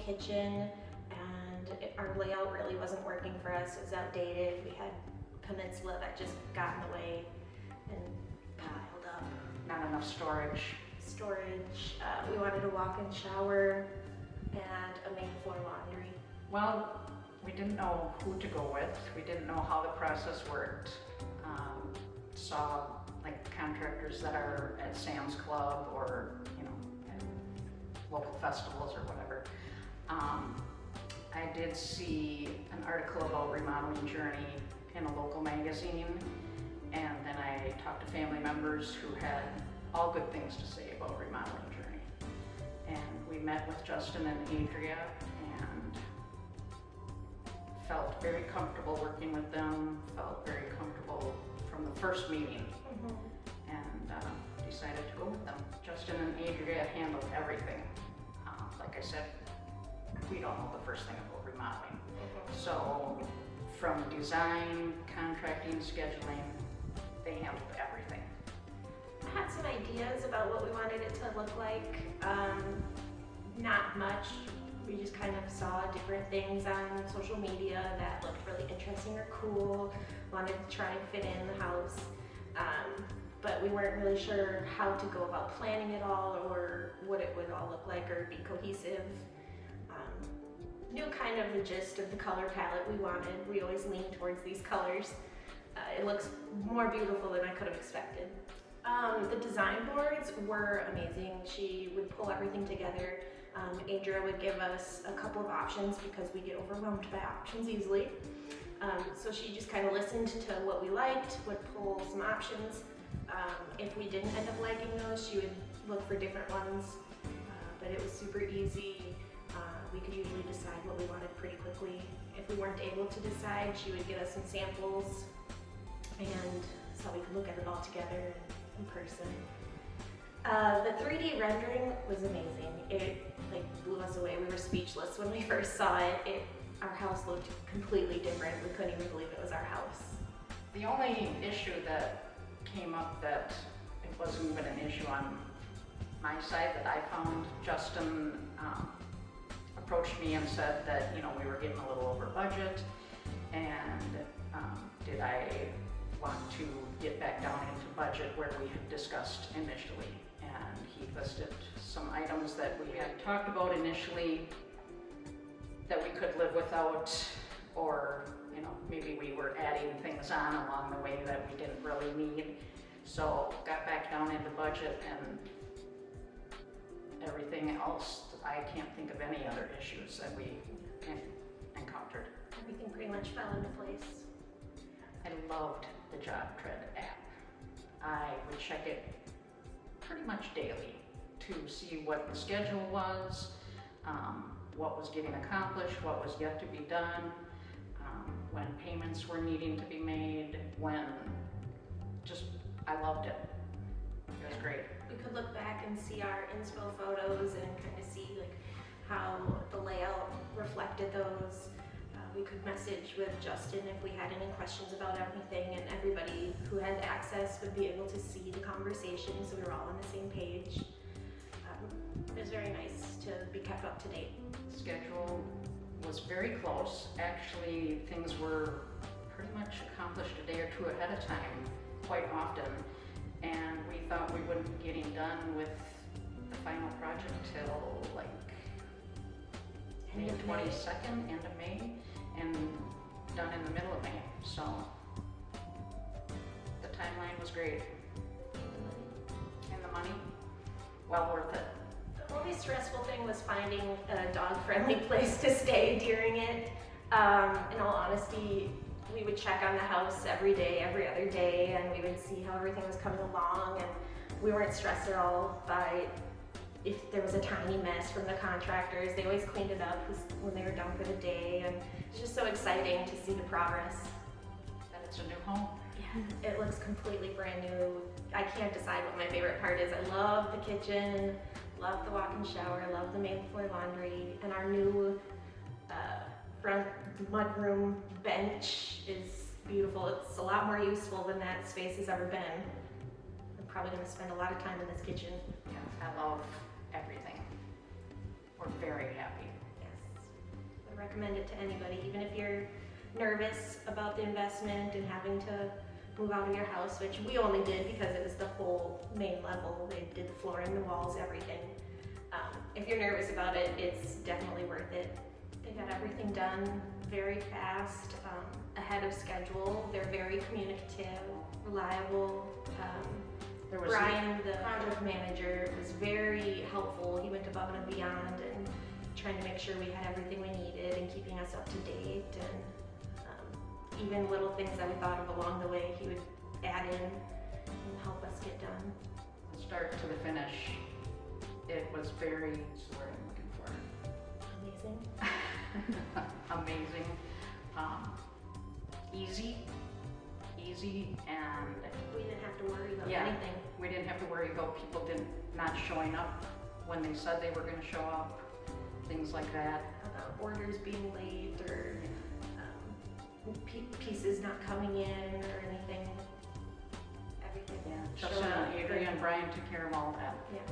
kitchen, and our layout really wasn't working for us. It was outdated. We had peninsula that just got in the way and piled up. Not enough storage. We wanted a walk-in shower and a main floor laundry. Well, we didn't know who to go with. We didn't know how the process worked. Saw like contractors that are at Sam's Club or, at local festivals or whatever. I did see an article about remodeling journey in a local magazine, and then I talked to family members who had all good things to say about remodeling journey. And we met with Justin and Adria and felt very comfortable working with them, felt very comfortable from the first meeting, and decided to go with them. Justin and Adria handled everything. Like I said, we don't know the first thing about remodeling. So from design, contracting, scheduling, they handled everything. I had some ideas about what we wanted it to look like. Not much. We just kind of saw different things on social media that looked really interesting or cool. Wanted to try and fit in the house. But we weren't really sure how to go about planning it all or what it would all look like or be cohesive. Knew kind of the gist of the color palette we wanted. We always lean towards these colors. It looks more beautiful than I could have expected. The design boards were amazing. She would pull everything together. Adria would give us a couple of options because we get overwhelmed by options easily. So she just kind of listened to what we liked, would pull some options. If we didn't end up liking those, she would look for different ones. But it was super easy. We could usually decide what we wanted pretty quickly. If we weren't able to decide, she would get us some samples, and so we could look at it all together in person. The 3D rendering was amazing. It blew us away. We were speechless when we first saw it. Our house looked completely different. We couldn't even believe it was our house. The only issue that came up that it wasn't even an issue on my side that I found, Justin approached me and said that we were getting a little over budget, and did I want to get back down into budget where we had discussed initially. And he listed some items that we had talked about initially that we could live without, or maybe we were adding things on along the way that we didn't really need. So got back down into budget, and everything else, I can't think of any other issues that we encountered. Everything pretty much fell into place. I loved the Job Tread app. I would check it pretty much daily to see what the schedule was, what was getting accomplished, what was yet to be done, when payments were needing to be made, I loved it. It was great. We could look back and see our inspo photos and kind of see how the layout reflected those. We could message with Justin if we had any questions about everything, and everybody who had access would be able to see the conversation, so we were all on the same page. It was very nice to be kept up to date. Schedule was very close. Actually, things were pretty much accomplished a day or two ahead of time quite often, and we thought we wouldn't be getting done with the final project till May 22nd, end of May, and done in the middle of May. So the timeline was great. And the money, well worth it. The only stressful thing was finding a dog-friendly place to stay during it. In all honesty, we would check on the house every day, every other day, and we would see how everything was coming along, and we weren't stressed at all by if there was a tiny mess from the contractors. They always cleaned it up when they were done for the day, and it's just so exciting to see the progress. That it's a new home? Yeah, it looks completely brand new. I can't decide what my favorite part is. I love the kitchen, love the walk-in shower, love the main floor laundry, and our new front mudroom bench is beautiful. It's a lot more useful than that space has ever been. I'm probably going to spend a lot of time in this kitchen. Yeah, I love everything. We're very happy. Yes. I recommend it to anybody, even if you're nervous about the investment and having to move out of your house, which we only did because it was the whole main level. They did the flooring, the walls, everything. If you're nervous about it, it's definitely worth it. They got everything done very fast, ahead of schedule. They're very communicative, reliable. There was Brian, the project manager, was very helpful. He went above and beyond and trying to make sure we had everything we needed and keeping us up to date. And even little things that we thought of along the way, he would add in and help us get done. the start to the finish. It was very, what's the word I'm looking for? Amazing. Amazing. Easy, and We didn't have to worry about Yeah. anything. we didn't have to worry about people not showing up when they said they were going to show up, things like that. About orders being late or pieces not coming in or anything. Everything. Yeah, showed Justin up. and Adrian and Brian took care of all that. Yes.